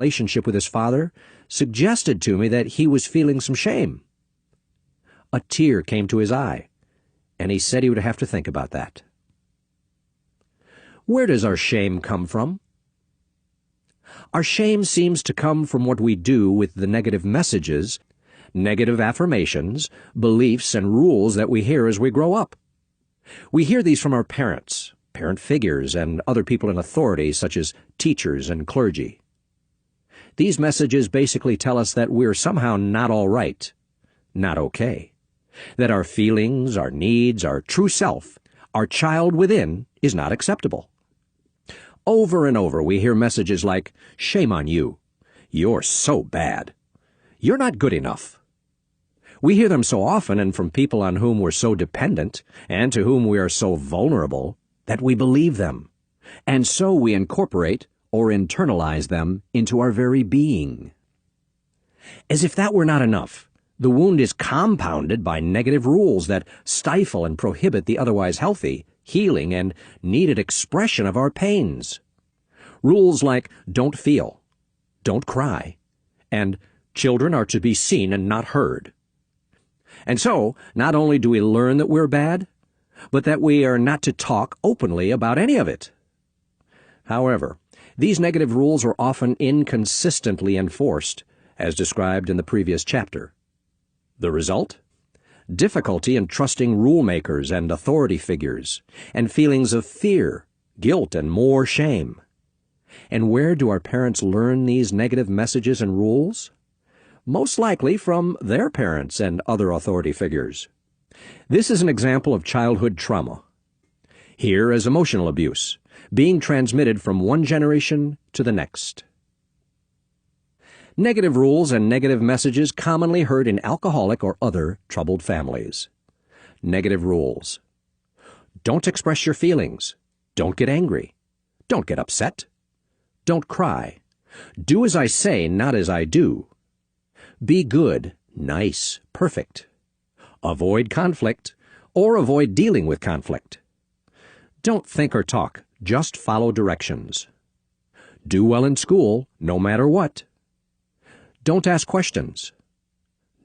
relationship with his father suggested to me that he was feeling some shame. A tear came to his eye, and he said he would have to think about that. Where does our shame come from? Our shame seems to come from what we do with the negative messages, negative affirmations, beliefs, and rules that we hear as we grow up. We hear these from our parents, parent figures, and other people in authority such as teachers and clergy. These messages basically tell us that we're somehow not all right, not okay, that our feelings, our needs, our true self, our child within is not acceptable. Over and over we hear messages like, "Shame on you. You're so bad. You're not good enough." We hear them so often and from people on whom we're so dependent and to whom we are so vulnerable that we believe them, and so we incorporate or internalize them into our very being. As if that were not enough, the wound is compounded by negative rules that stifle and prohibit the otherwise healthy, healing, and needed expression of our pains. Rules like don't feel, don't cry, and children are to be seen and not heard. And so, not only do we learn that we're bad, but that we are not to talk openly about any of it. However, these negative rules are often inconsistently enforced, as described in the previous chapter. The result? Difficulty in trusting rule makers and authority figures, and feelings of fear, guilt, and more shame. And where do our parents learn these negative messages and rules? Most likely from their parents and other authority figures. This is an example of childhood trauma. Here is emotional abuse, being transmitted from one generation to the next. Negative rules and negative messages commonly heard in alcoholic or other troubled families. Negative rules. Don't express your feelings. Don't get angry. Don't get upset. Don't cry. Do as I say, not as I do. Be good, nice, perfect. Avoid conflict, or avoid dealing with conflict. Don't think or talk, just follow directions. Do well in school, no matter what. Don't ask questions.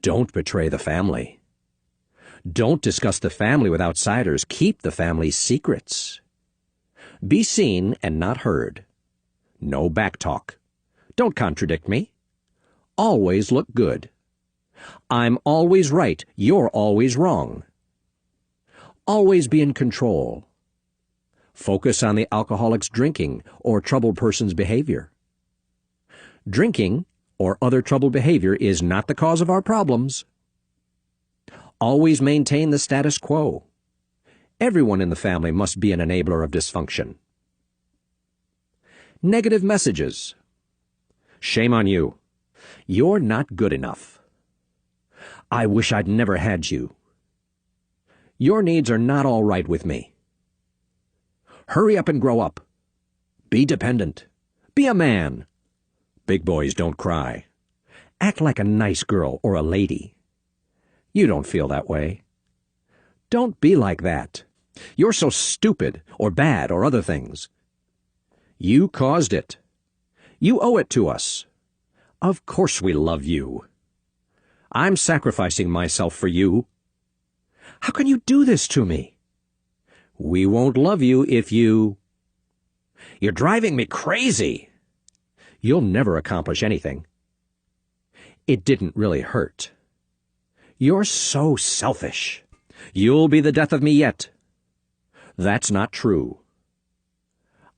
Don't betray the family. Don't discuss the family with outsiders. Keep the family's secrets. Be seen and not heard. No backtalk. Don't contradict me. Always look good. I'm always right. You're always wrong. Always be in control. Focus on the alcoholic's drinking or troubled person's behavior. Drinking or other troubled behavior is not the cause of our problems. Always maintain the status quo. Everyone in the family must be an enabler of dysfunction. Negative messages. Shame on you. You're not good enough. I wish I'd never had you. Your needs are not all right with me. Hurry up and grow up. Be dependent. Be a man. Big boys don't cry. Act like a nice girl or a lady. You don't feel that way. Don't be like that. You're so stupid or bad or other things. You caused it. You owe it to us. Of course we love you. I'm sacrificing myself for you. How can you do this to me? We won't love you if you... You're driving me crazy. You'll never accomplish anything. It didn't really hurt. You're so selfish. You'll be the death of me yet. That's not true.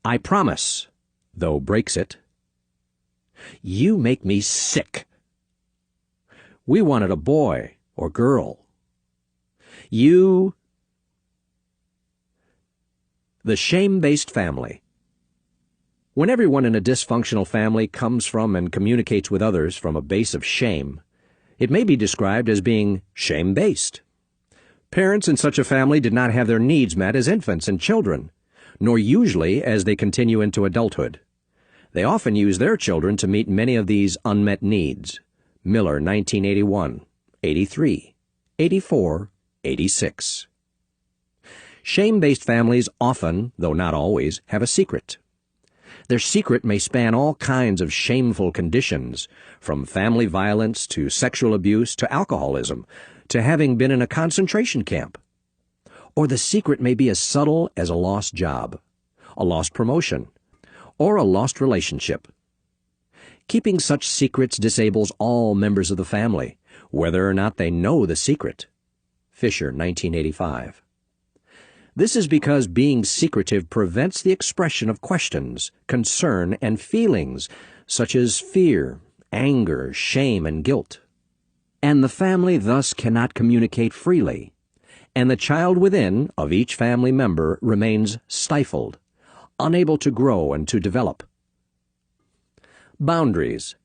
I promise, though breaks it. You make me sick. We wanted a boy or girl. You... The shame-based family. When everyone in a dysfunctional family comes from and communicates with others from a base of shame, it may be described as being shame-based. Parents in such a family did not have their needs met as infants and children, nor usually as they continue into adulthood. They often use their children to meet many of these unmet needs. Miller, 1981, 83, 84, 86. Shame-based families often, though not always, have a secret. Their secret may span all kinds of shameful conditions, from family violence to sexual abuse to alcoholism, to having been in a concentration camp. Or the secret may be as subtle as a lost job, a lost promotion, or a lost relationship. Keeping such secrets disables all members of the family, whether or not they know the secret. Fisher, 1985. This is because being secretive prevents the expression of questions, concern, and feelings, such as fear, anger, shame, and guilt. And the family thus cannot communicate freely, and the child within of each family member remains stifled, unable to grow and to develop. Boundaries.